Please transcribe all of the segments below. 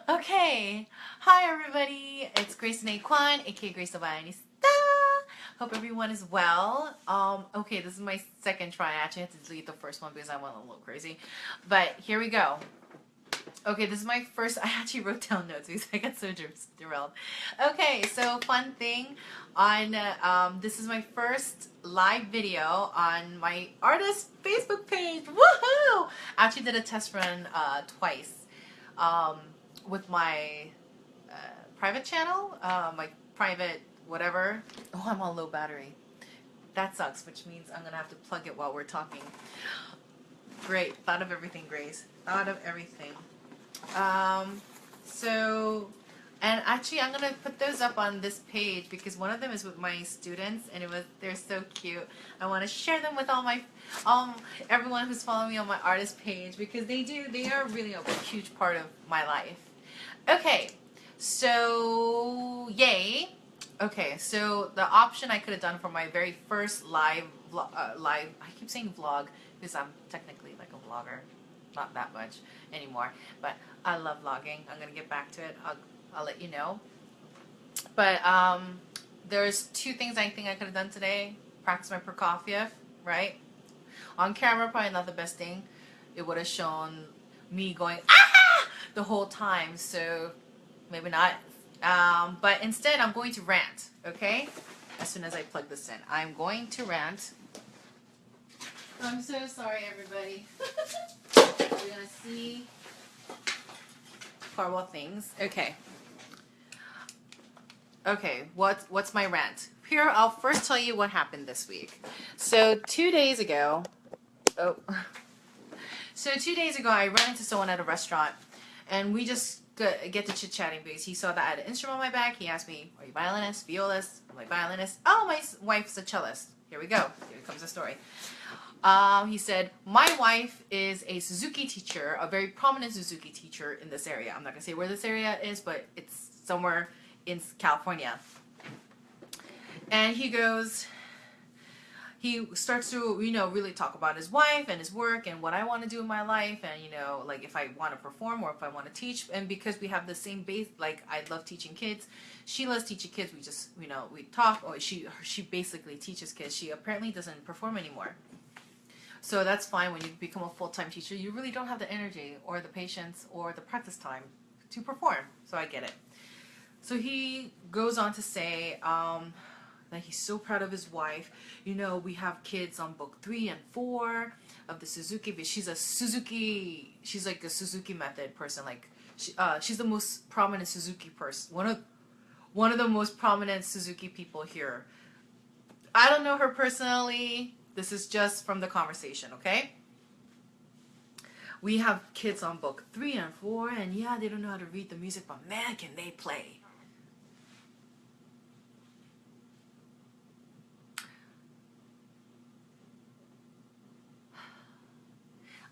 Okay, hi everybody. It's Grace and Kwon, aka Grace the Violinista. Hope everyone is well. Okay, this is my second try. I actually had to delete the first one because I went a little crazy. But here we go. Okay, this is my first. I actually wrote down notes because I got so derailed. Okay, so fun thing on this is my first live video on my artist Facebook page. Woohoo! I actually did a test run twice. With my private channel, my private whatever. Oh, I'm on low battery. That sucks, which means I'm gonna have to plug it while we're talking. Great, thought of everything, Grace. Thought of everything. And actually I'm gonna put those up on this page because one of them is with my students and they're so cute. I want to share them with everyone who's following me on my artist page because they are really a huge part of my life. Okay, so yay. Okay, so the option I could have done for my very first live, I keep saying vlog because I'm technically like a vlogger, not that much anymore, but I love vlogging. I'm gonna get back to it. I'll let you know. But there's two things I think I could have done today. Practice my Prokofiev, right? On camera, probably not the best thing. It would have shown me going ah the whole time, so maybe not. But instead, I'm going to rant. Okay? As soon as I plug this in, I'm going to rant. I'm so sorry, everybody. You're gonna see horrible things. Okay. Okay, what's my rant? Here, I'll first tell you what happened this week. So 2 days ago, I ran into someone at a restaurant, and we just get to chit-chatting because he saw that I had an instrument on my back. He asked me, are you violinist, violist? I'm like, violinist. Oh, my wife's a cellist. Here we go. Here comes the story. He said, my wife is a Suzuki teacher, a very prominent Suzuki teacher in this area. I'm not going to say where this area is, but it's somewhere in California. And he starts to, really talk about his wife and his work and what I want to do in my life and, like if I want to perform or if I want to teach. And because we have the same base, like I love teaching kids. She loves teaching kids. We just, we talk. Or she basically teaches kids. She apparently doesn't perform anymore. So that's fine. When you become a full-time teacher, you really don't have the energy or the patience or the practice time to perform. So I get it. So he goes on to say that he's so proud of his wife. We have kids on book 3 and 4 of the Suzuki. But she's like a Suzuki method person. Like she's the most prominent Suzuki person. One of the most prominent Suzuki people here. I don't know her personally. This is just from the conversation, okay? We have kids on book 3 and 4, and yeah, they don't know how to read the music, but man, can they play.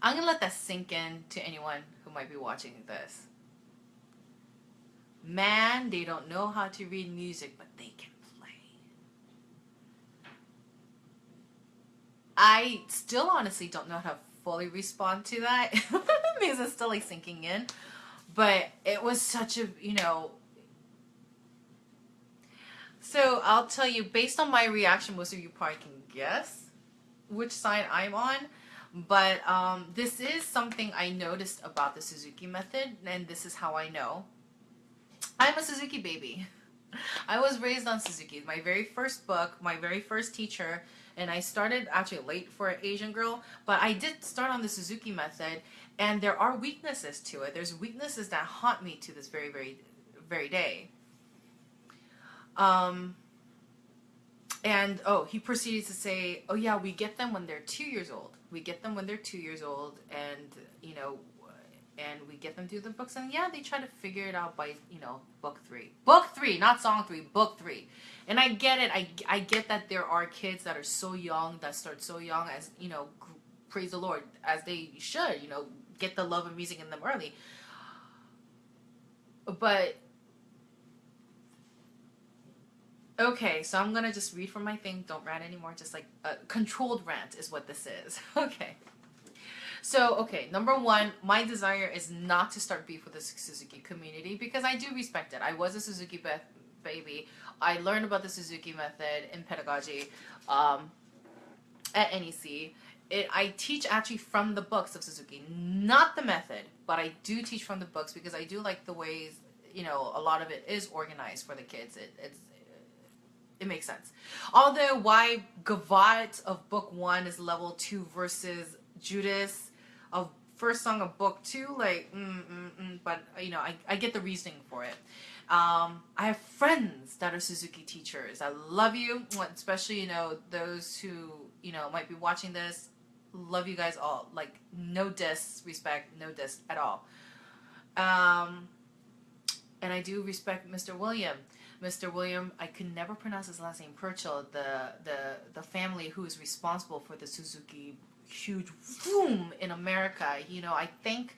I'm gonna let that sink in to anyone who might be watching this. Man, they don't know how to read music, but they can play. I still honestly don't know how to fully respond to that because it's still like sinking in. But it was such a, So I'll tell you, based on my reaction, most of you probably can guess which side I'm on. But this is something I noticed about the Suzuki method, and this is how I know. I'm a Suzuki baby. I was raised on Suzuki. My very first book, my very first teacher, and I started actually late for an Asian girl, but I did start on the Suzuki method, and there are weaknesses to it. There's weaknesses that haunt me to this very, very, very day. And he proceeded to say, oh yeah, we get them when they're 2 years old. We get them when they're 2 years old, and and we get them through the books, and yeah, they try to figure it out by book 3. Book 3, not song 3, book 3. And I get it. I get that there are kids that are so young, that start so young, as praise the Lord, as they should, get the love of music in them early. But okay, so I'm gonna just read from my thing. Don't rant anymore. Just like a controlled rant is what this is. Okay. So, okay, number one, my desire is not to start beef with the Suzuki community because I do respect it. I was a Suzuki baby. I learned about the Suzuki method in pedagogy at NEC. I teach actually from the books of Suzuki, not the method, but I do teach from the books because I do like the ways, you know, a lot of it is organized for the kids. It makes sense. Although why Gavotte of book 1 is level 2 versus Judas of first song of book 2, like, but, you know, I get the reasoning for it. I have friends that are Suzuki teachers. I love you, especially, you know, those who, you know, might be watching this. Love you guys all. Like, no disrespect, no diss at all. And I do respect Mr. William. Mr. William, I could never pronounce his last name, Purchell, the family who is responsible for the Suzuki huge boom in America. You know, I think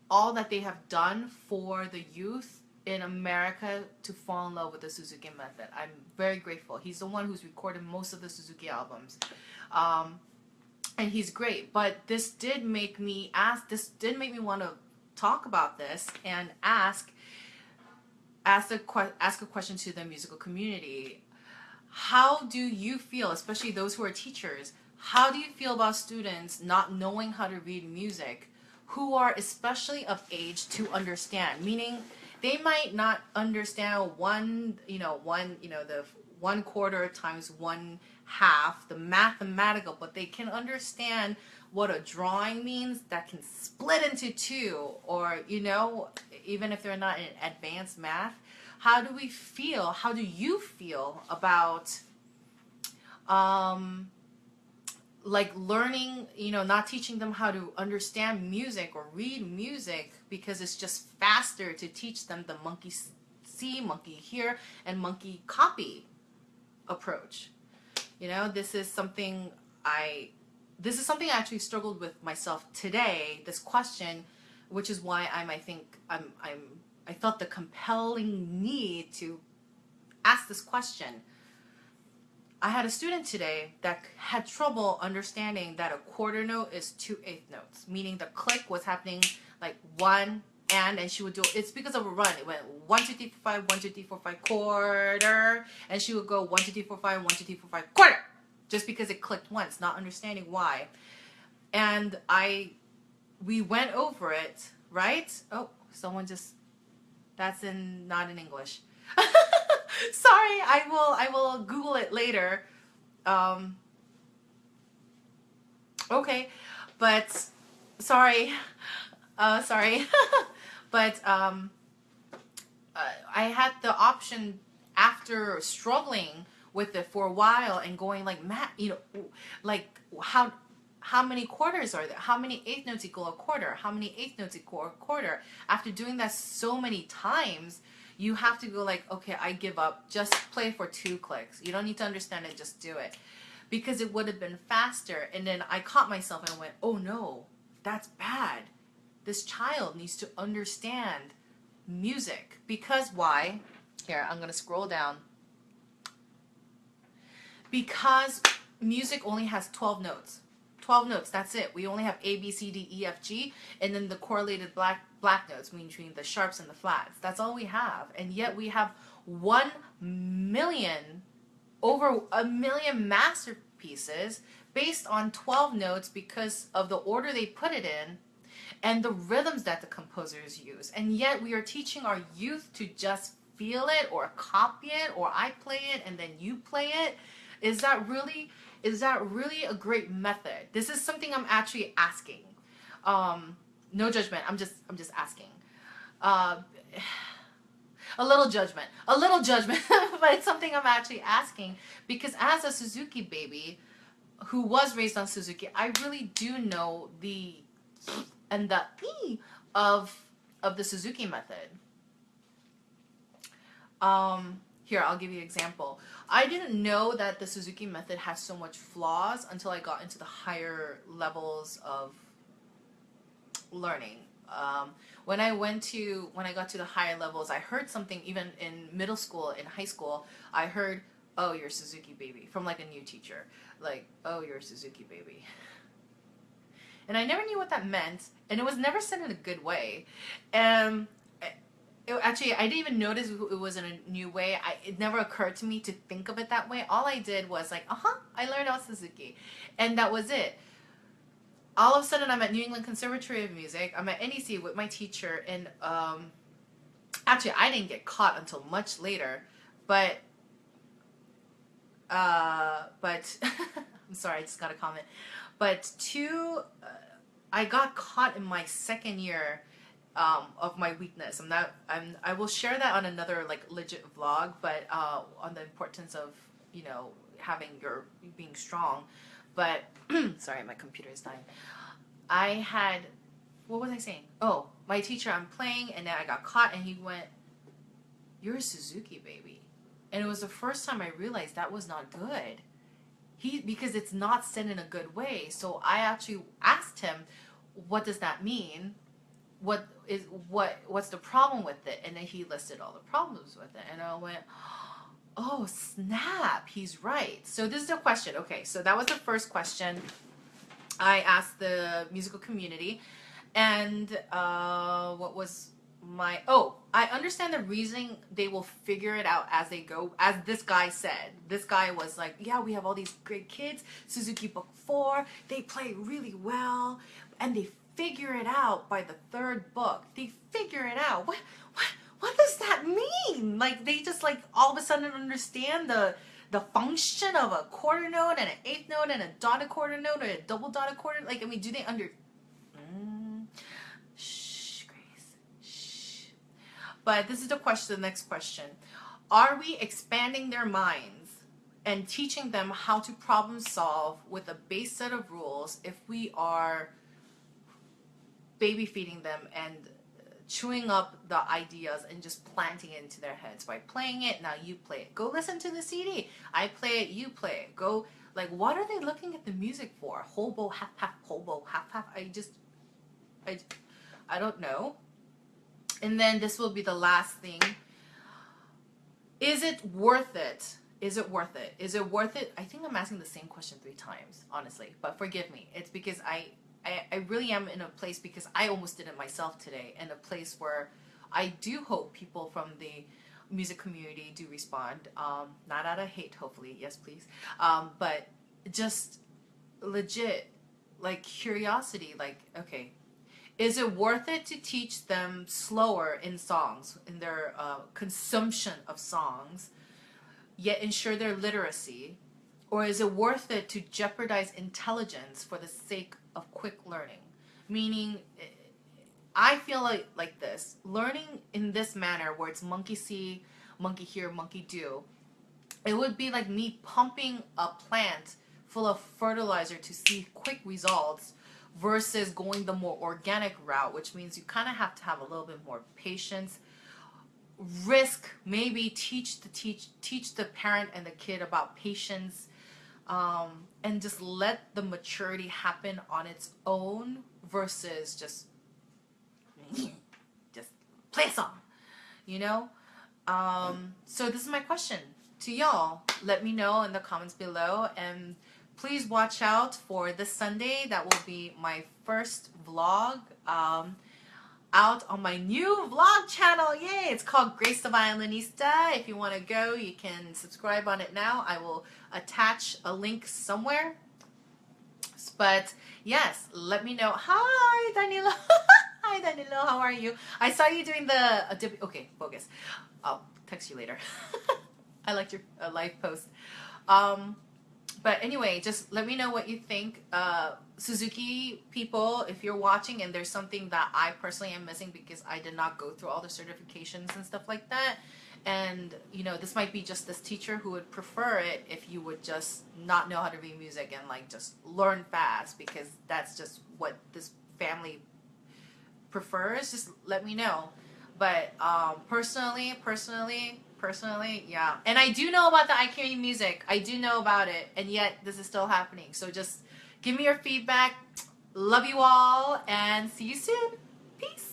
all that they have done for the youth in America to fall in love with the Suzuki method. I'm very grateful. He's the one who's recorded most of the Suzuki albums. And he's great. But this did make me want to talk about this and ask a question to the musical community. How do you feel, especially those who are teachers, how do you feel about students not knowing how to read music who are especially of age to understand? Meaning they might not understand the 1/4 times 1/2, the mathematical, but they can understand what a drawing means that can split into 2, or, you know, even if they're not in advanced math. How do you feel about like learning, you know, not teaching them how to understand music or read music because it's just faster to teach them the monkey see, monkey hear, and monkey copy approach? You know, this is something I actually struggled with myself today, this question, which is why I felt the compelling need to ask this question. I had a student today that had trouble understanding that a quarter note is 2/8 notes, meaning the click was happening like 1 and she would do it's because of a run. It went 1 2 3 4 5 1 2 3 4 5 quarter, and she would go 1 2 3 4 5 1 2 3 4 5 quarter, just because it clicked once, not understanding why. And we went over it, right? Oh, someone just not in English. Sorry, I will Google it later. Okay, but sorry, but I had the option after struggling with it for a while and going like, you know, like how many quarters are there? How many eighth notes equal a quarter? How many eighth notes equal a quarter? After doing that so many times, you have to go like, okay, I give up. Just play for 2 clicks. You don't need to understand it. Just do it. Because it would have been faster. And then I caught myself and I went, oh no, that's bad. This child needs to understand music. Because why? Here, I'm going to scroll down. Because music only has 12 notes. 12 notes, that's it. We only have A, B, C, D, E, F, G, and then the correlated black notes between the sharps and the flats. That's all we have. And yet we have over a million masterpieces based on 12 notes because of the order they put it in and the rhythms that the composers use. And yet we are teaching our youth to just feel it or copy it, or I play it and then you play it. Is that really a great method? This is something I'm actually asking. No judgment. I'm just asking. A little judgment, but it's something I'm actually asking because as a Suzuki baby who was raised on Suzuki, I really do know the E of the Suzuki method. Here, I'll give you an example. I didn't know that the Suzuki method has so much flaws until I got into the higher levels of learning. When I got to the higher levels, I heard something even in middle school, in high school. I heard, "Oh, you're a Suzuki baby," from like a new teacher. Like, "Oh, you're a Suzuki baby." and I never knew what that meant, and it was never said in a good way. And actually, I didn't even notice it was in a new way. It never occurred to me to think of it that way. All I did was like, I learned about Suzuki, and that was it. All of a sudden, I'm at New England Conservatory of Music. I'm at NEC with my teacher, and actually, I didn't get caught until much later, but I'm sorry, I just got a comment. But I got caught in my second year of my weakness. I will share that on another like legit vlog, but on the importance of, you know, being strong. But sorry, my computer is dying. What was I saying? Oh, my teacher, I'm playing, and then I got caught, and he went, "You're a Suzuki, baby." And it was the first time I realized that was not good. Because it's not said in a good way. So I actually asked him, "What does that mean? What's the problem with it?" And then he listed all the problems with it, and I went, "Oh snap, he's right." So this is the question. Okay, so that was the first question I asked the musical community, and what was I understand the reasoning. They will figure it out as they go. As this guy said, this guy was like, "Yeah, we have all these great kids, Suzuki Book 4, they play really well, and they figure it out by the third book. They figure it out." What does that mean? Like, they just like all of a sudden understand the function of a quarter note and an eighth note and a dotted quarter note or a double dotted quarter? Like, I mean, do they Shh, Grace. Shh. But this is the next question. Are we expanding their minds and teaching them how to problem solve with a base set of rules if we are baby feeding them and chewing up the ideas and just planting it into their heads by playing it? Now you play it. Go listen to the CD. I play it, you play it. Go, like, what are they looking at the music for? Whole bow, half, whole bow, half. I don't know. And then this will be the last thing. Is it worth it? Is it worth it? Is it worth it? I think I'm asking the same question 3 times, honestly. But forgive me. It's because I really am in a place, because I almost did it myself today, in a place where I do hope people from the music community do respond. Not out of hate, hopefully. Yes, please. But just legit, like, curiosity. Like, okay, is it worth it to teach them slower in songs, in their consumption of songs, yet ensure their literacy? Or is it worth it to jeopardize intelligence for the sake of quick learning? Meaning, I feel like this. Learning in this manner, where it's monkey see, monkey hear, monkey do, it would be like me pumping a plant full of fertilizer to see quick results, versus going the more organic route, which means you kind of have to have a little bit more patience, risk, maybe teach the parent and the kid about patience, and just let the maturity happen on its own, versus just play a song, you know? So this is my question to y'all. Let me know in the comments below, and please watch out for this Sunday. That will be my first vlog out on my new vlog channel. Yay! It's called Grace the Violinista. If you want to go, you can subscribe on it now. I will attach a link somewhere. But yes, let me know. Hi, Danilo. Hi, Danilo. How are you? I saw you doing the... okay, focus. I'll text you later. I liked your live post. But anyway, just let me know what you think. Suzuki people, if you're watching and there's something that I personally am missing because I did not go through all the certifications and stuff like that, and you know, this might be just this teacher who would prefer it if you would just not know how to read music and like just learn fast, because that's just what this family prefers. Just let me know. But personally, yeah. And I do know about the IQ music. I do know about it, and yet this is still happening. So just give me your feedback. Love you all, and see you soon. Peace.